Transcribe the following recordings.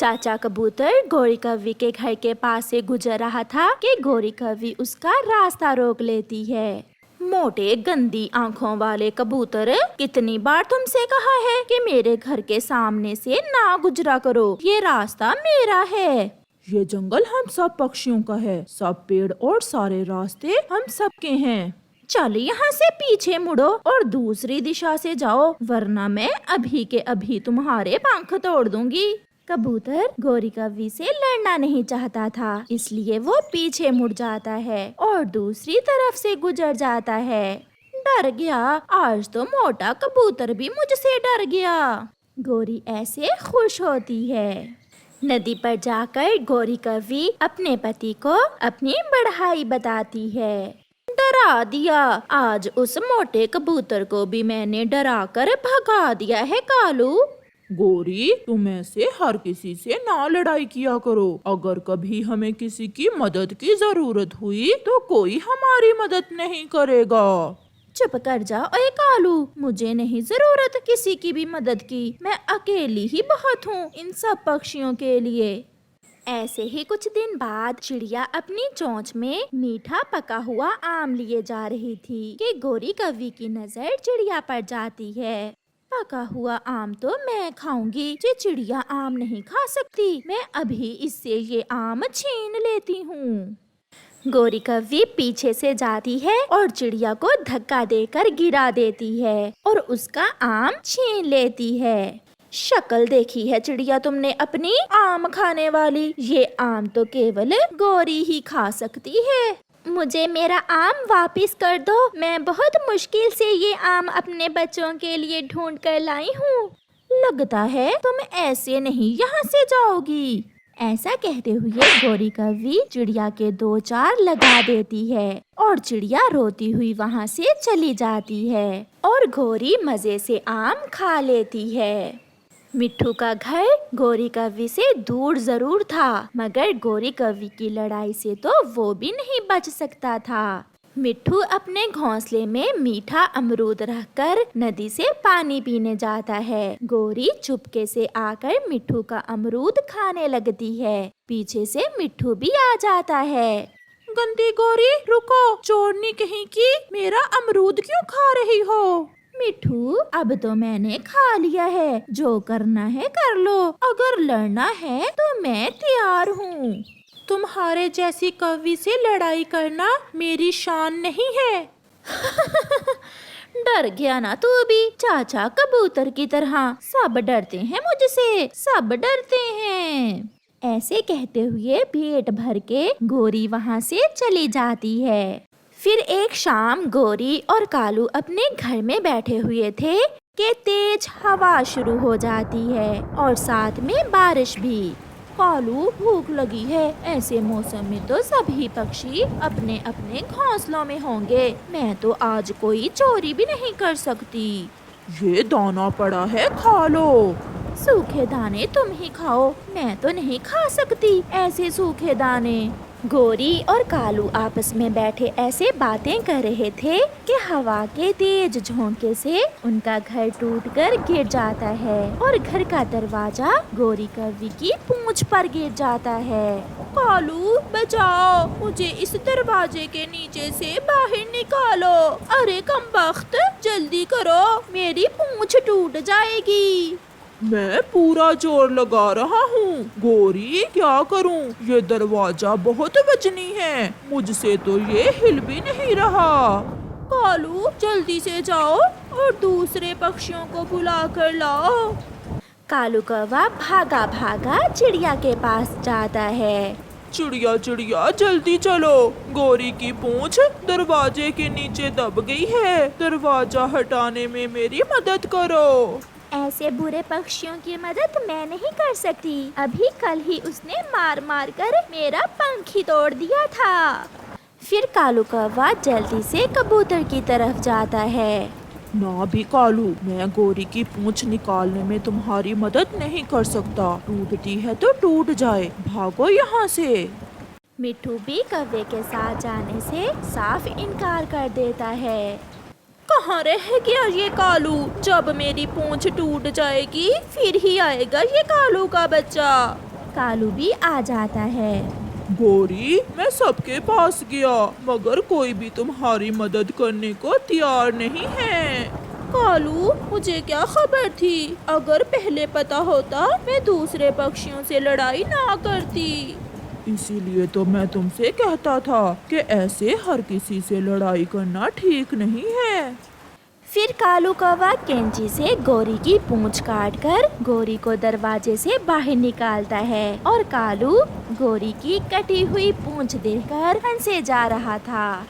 चाचा कबूतर गोरी कौवी के घर के पास से गुजर रहा था कि गोरी कौवी उसका रास्ता रोक लेती है। मोटे गंदी आंखों वाले कबूतर, कितनी बार तुमसे कहा है कि मेरे घर के सामने से ना गुजरा करो, ये रास्ता मेरा है। ये जंगल हम सब पक्षियों का है, सब पेड़ और सारे रास्ते हम सबके हैं। चल यहाँ से पीछे मुड़ो और दूसरी दिशा से जाओ, वरना मैं अभी के अभी तुम्हारे पंख तोड़ दूंगी। कबूतर गोरी कौवी से लड़ना नहीं चाहता था, इसलिए वो पीछे मुड़ जाता है और दूसरी तरफ से गुजर जाता है। डर गया, आज तो मोटा कबूतर भी मुझसे डर गया। गोरी ऐसे खुश होती है। नदी पर जाकर गोरी कौवी अपने पति को अपनी बढ़ाई बताती है। डरा दिया, आज उस मोटे कबूतर को भी मैंने डरा कर भगा दिया है कालू। गोरी, तुम ऐसे हर किसी से ना लड़ाई किया करो। अगर कभी हमें किसी की मदद की जरूरत हुई तो कोई हमारी मदद नहीं करेगा। चुप कर जा ओए कालू, मुझे नहीं जरूरत किसी की भी मदद की, मैं अकेली ही बहुत हूँ इन सब पक्षियों के लिए। ऐसे ही कुछ दिन बाद चिड़िया अपनी चोंच में मीठा पका हुआ आम लिए जा रही थी कि गोरी कौवी की नजर चिड़िया पर जाती है। पका हुआ आम तो मैं खाऊंगी, ये चिड़िया आम नहीं खा सकती, मैं अभी इससे ये आम छीन लेती हूँ। गोरी कौवी पीछे से जाती है और चिड़िया को धक्का देकर गिरा देती है और उसका आम छीन लेती है। शक्ल देखी है चिड़िया तुमने अपनी आम खाने वाली, ये आम तो केवल गोरी ही खा सकती है। मुझे मेरा आम वापस कर दो, मैं बहुत मुश्किल से ये आम अपने बच्चों के लिए ढूंढ कर लाई हूँ। लगता है तुम ऐसे नहीं यहाँ से जाओगी। ऐसा कहते हुए गोरी कौवी चिड़िया के 2 चार लगा देती है और चिड़िया रोती हुई वहाँ से चली जाती है और गोरी मजे से आम खा लेती है। मिट्ठू का घर गोरी कौवी से दूर जरूर था, मगर गोरी कौवी की लड़ाई से तो वो भी नहीं बच सकता था। मिट्ठू अपने घोंसले में मीठा अमरूद रखकर नदी से पानी पीने जाता है। गोरी चुपके से आकर मिट्ठू का अमरूद खाने लगती है। पीछे से मिट्ठू भी आ जाता है। गंदी गोरी, रुको, चोरनी कहीं की, मेरा अमरूद क्यों खा रही हो? मिट्ठू, अब तो मैंने खा लिया है, जो करना है कर लो, अगर लड़ना है तो मैं तैयार हूँ। तुम्हारे जैसी कौवी से लड़ाई करना मेरी शान नहीं है। डर गया ना तू भी, चाचा कबूतर की तरह। सब डरते हैं मुझसे, सब डरते हैं। ऐसे कहते हुए पेट भर के गोरी वहाँ से चली जाती है। फिर एक शाम गोरी और कालू अपने घर में बैठे हुए थे कि तेज हवा शुरू हो जाती है और साथ में बारिश भी। कालू, भूख लगी है, ऐसे मौसम में तो सभी पक्षी अपने अपने घोंसलों में होंगे, मैं तो आज कोई चोरी भी नहीं कर सकती। ये दाना पड़ा है, खा लो। सूखे दाने तुम ही खाओ, मैं तो नहीं खा सकती ऐसे सूखे दाने। गोरी और कालू आपस में बैठे ऐसे बातें कर रहे थे कि हवा के तेज झोंके से उनका घर टूटकर गिर जाता है और घर का दरवाजा गोरी कौवी की पूंछ पर गिर जाता है। कालू, बचाओ, मुझे इस दरवाजे के नीचे से बाहर निकालो। अरे कमबख्त, जल्दी करो, मेरी पूंछ टूट जाएगी। मैं पूरा जोर लगा रहा हूँ। गोरी, क्या करूँ? ये दरवाजा बहुत वजनी है, मुझसे तो ये हिल भी नहीं रहा। कालू, जल्दी से जाओ और दूसरे पक्षियों को बुला कर लाओ। कालू कौवा भागा भागा चिड़िया के पास जाता है। चिड़िया चिड़िया, जल्दी चलो, गोरी की पूंछ दरवाजे के नीचे दब गई है, दरवाजा हटाने में मेरी मदद करो। ऐसे बुरे पक्षियों की मदद मैं नहीं कर सकती, अभी कल ही उसने मार मार कर मेरा पंख ही तोड़ दिया था। फिर कालू कौवा जल्दी से कबूतर की तरफ जाता है। ना भी कालू, मैं गोरी की पूंछ निकालने में तुम्हारी मदद नहीं कर सकता, टूटती है तो टूट जाए, भागो यहाँ से। मिट्ठू भी कौवे के साथ जाने से साफ इनकार कर देता है। कहाँ रह गया ये कालू, जब मेरी पूंछ टूट जाएगी फिर ही आएगा ये कालू का बच्चा। कालू भी आ जाता है। गौरी, मैं सबके पास गया मगर कोई भी तुम्हारी मदद करने को तैयार नहीं है। कालू, मुझे क्या खबर थी? अगर पहले पता होता मैं दूसरे पक्षियों से लड़ाई ना करती। इसीलिए तो मैं तुमसे कहता था कि ऐसे हर किसी से लड़ाई करना ठीक नहीं है। फिर कालू कौवा कैंची से गौरी की पूंछ काटकर गौरी को दरवाजे से बाहर निकालता है और कालू गौरी की कटी हुई पूंछ देखकर हंसे जा रहा था।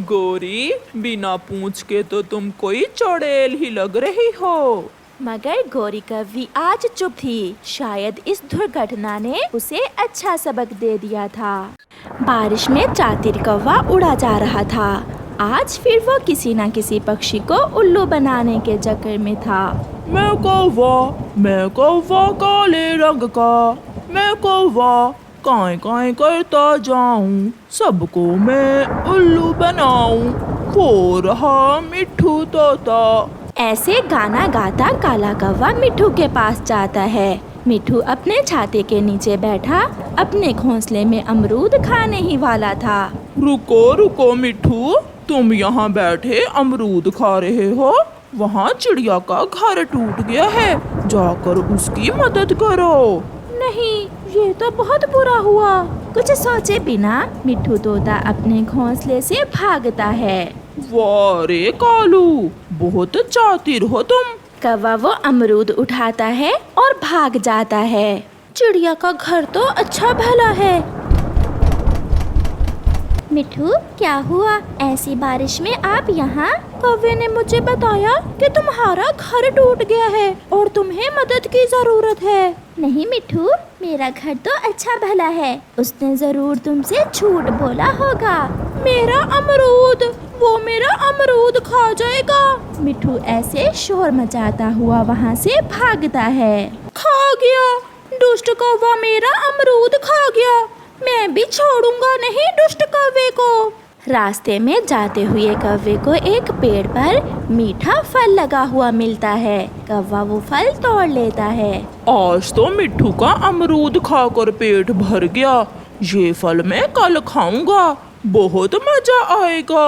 गौरी, बिना पूंछ के तो तुम कोई चुड़ैल ही लग रही हो। मगर गौरी कौवी आज चुप थी। शायद इस दुर्घटना ने उसे अच्छा सबक दे दिया था। बारिश में चातिर कौवा उड़ा जा रहा था। आज फिर वो किसी न किसी पक्षी को उल्लू बनाने के चक्कर में था। मैं कौवा काले रंग का, मैं कौवा काएं काएं करता जाऊं, सबको मैं उल्लू बनाऊं, हो रहा मिट्ठू तोता। ऐसे गाना गाता काला कौवा मिट्ठू के पास जाता है। मिट्ठू अपने छाते के नीचे बैठा अपने घोंसले में अमरूद खाने ही वाला था। रुको रुको मिट्ठू, तुम यहाँ बैठे अमरूद खा रहे हो? वहाँ चिड़िया का घर टूट गया है, जाकर उसकी मदद करो। नहीं, ये तो बहुत बुरा हुआ। कुछ सोचे बिना मिट्ठू तोता अपने घोंसले से भागता है। वाह रे कालू, बहुत चातिर हो तुम। कौवा वो अमरूद उठाता है और भाग जाता है। चिड़िया का घर तो अच्छा भला है। मिट्ठू, क्या हुआ? ऐसी बारिश में आप यहाँ? कौवे ने मुझे बताया कि तुम्हारा घर टूट गया है और तुम्हें मदद की जरूरत है। नहीं मिट्ठू, मेरा घर तो अच्छा भला है। उसने जरूर तुमसे झूठ बोला होगा। मेरा अमरूद, वो मेरा अमरूद खा जाएगा। मिट्ठू ऐसे शोर मचाता हुआ वहाँ से भागता है। खा गया, दुष्ट कौवा मेरा अमरूद खा गया। मैं भी छोड़ूंगा नहीं दुष्ट कौवे को। रास्ते में जाते हुए कौवे को एक पेड़ पर मीठा फल लगा हुआ मिलता है। कौवा वो फल तोड़ लेता है। आज तो मिट्ठू का अमरूद खाकर पेट भर गया। ये फल मैं कल खाऊंगा, बहुत मजा आएगा।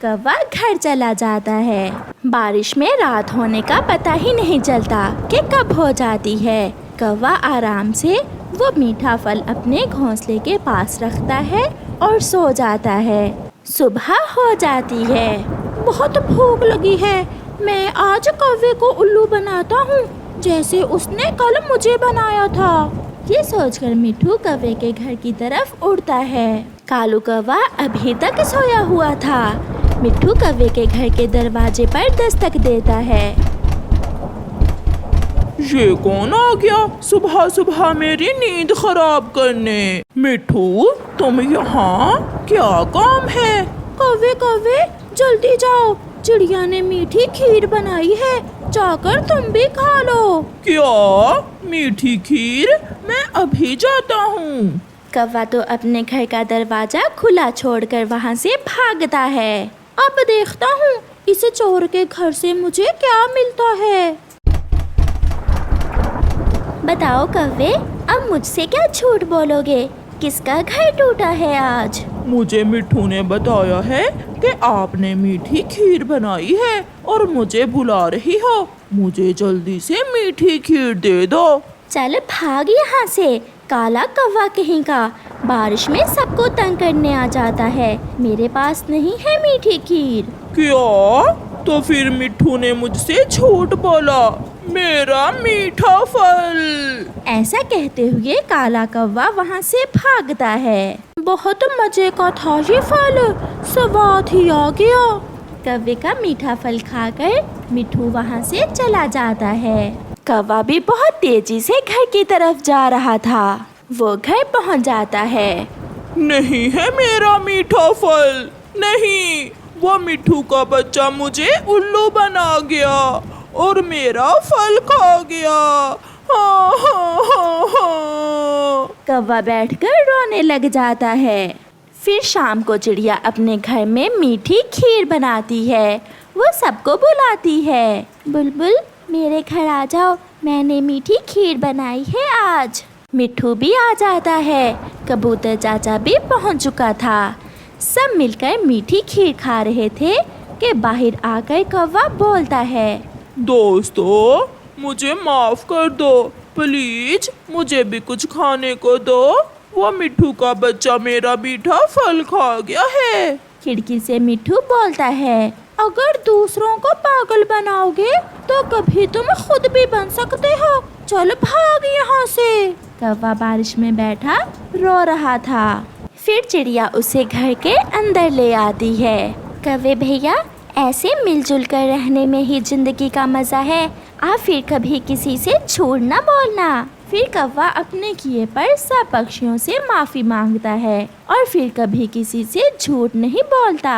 कौवा घर चला जाता है। बारिश में रात होने का पता ही नहीं चलता कि कब हो जाती है। कौवा आराम से वो मीठा फल अपने घोंसले के पास रखता है और सो जाता है। सुबह हो जाती है। बहुत भूख लगी है। मैं आज कौवे को उल्लू बनाता हूँ, जैसे उसने कल मुझे बनाया था। ये सोचकर मिट्ठू कौवे के घर की तरफ उड़ता है। कालू कौवा अभी तक सोया हुआ था। मिट्ठू कौवे के घर के दरवाजे पर दस्तक देता है। ये कौन आ गया सुबह सुबह मेरी नींद खराब करने? मिट्ठू, तुम यहाँ? क्या काम है? कौवे कौवे, जल्दी जाओ, चिड़िया ने मीठी खीर बनाई है, जाकर तुम भी खा लो। क्या? मीठी खीर? मैं अभी जाता हूँ। कौवा तो अपने घर का दरवाजा खुला छोड़कर वहाँ से भागता है। अब देखता हूँ इस चोर के घर से मुझे क्या मिलता है। बताओ कौवे, अब मुझसे क्या झूठ बोलोगे? किसका घर टूटा है आज? मुझे मिट्ठू ने बताया है कि आपने मीठी खीर बनाई है और मुझे बुला रही हो। मुझे जल्दी से मीठी खीर दे दो। चल भाग यहाँ से, काला कौवा कहीं का। बारिश में सबको तंग करने आ जाता है। मेरे पास नहीं है मीठी खीर। क्या? तो फिर मिट्ठू ने मुझसे झूठ बोला। मेरा मीठा फल। ऐसा कहते हुए काला कौवा वहाँ से भागता है। बहुत मजे का था ये फल, स्वाद ही आ गया। कौवे का मीठा फल खाकर मिट्ठू वहाँ से चला जाता है। कौवा भी बहुत तेजी से घर की तरफ जा रहा था। वो घर पहुँच जाता है। नहीं है मेरा मीठा फल, नहीं। वो मिट्ठू का बच्चा मुझे उल्लू बना गया और मेरा फल खा गया। हाँ हाँ हाँ हाँ। कौवा बैठकर रोने लग जाता है। फिर शाम को चिड़िया अपने घर में मीठी खीर बनाती है। वो सबको बुलाती है। बुलबुल, मेरे घर आ जाओ, मैंने मीठी खीर बनाई है आज। मिट्ठू भी आ जाता है। कबूतर चाचा भी पहुंच चुका था। सब मिलकर मीठी खीर खा रहे थे कि बाहर आकर कौवा बोलता है, दोस्तों मुझे माफ कर दो, प्लीज मुझे भी कुछ खाने को दो। वो मिट्ठू का बच्चा मेरा मीठा फल खा गया है। खिड़की से मिट्ठू बोलता है, अगर दूसरों को पागल बनाओगे तो कभी तुम खुद भी बन सकते हो। चलो भाग यहाँ से। कौवा बारिश में बैठा रो रहा था। फिर चिड़िया उसे घर के अंदर ले आती है। कौवे भैया, ऐसे मिलजुल कर रहने में ही जिंदगी का मजा है। आप फिर कभी किसी से झूठ न बोलना। फिर कौवा अपने किए पर सब पक्षियों से माफी मांगता है और फिर कभी किसी से झूठ नहीं बोलता।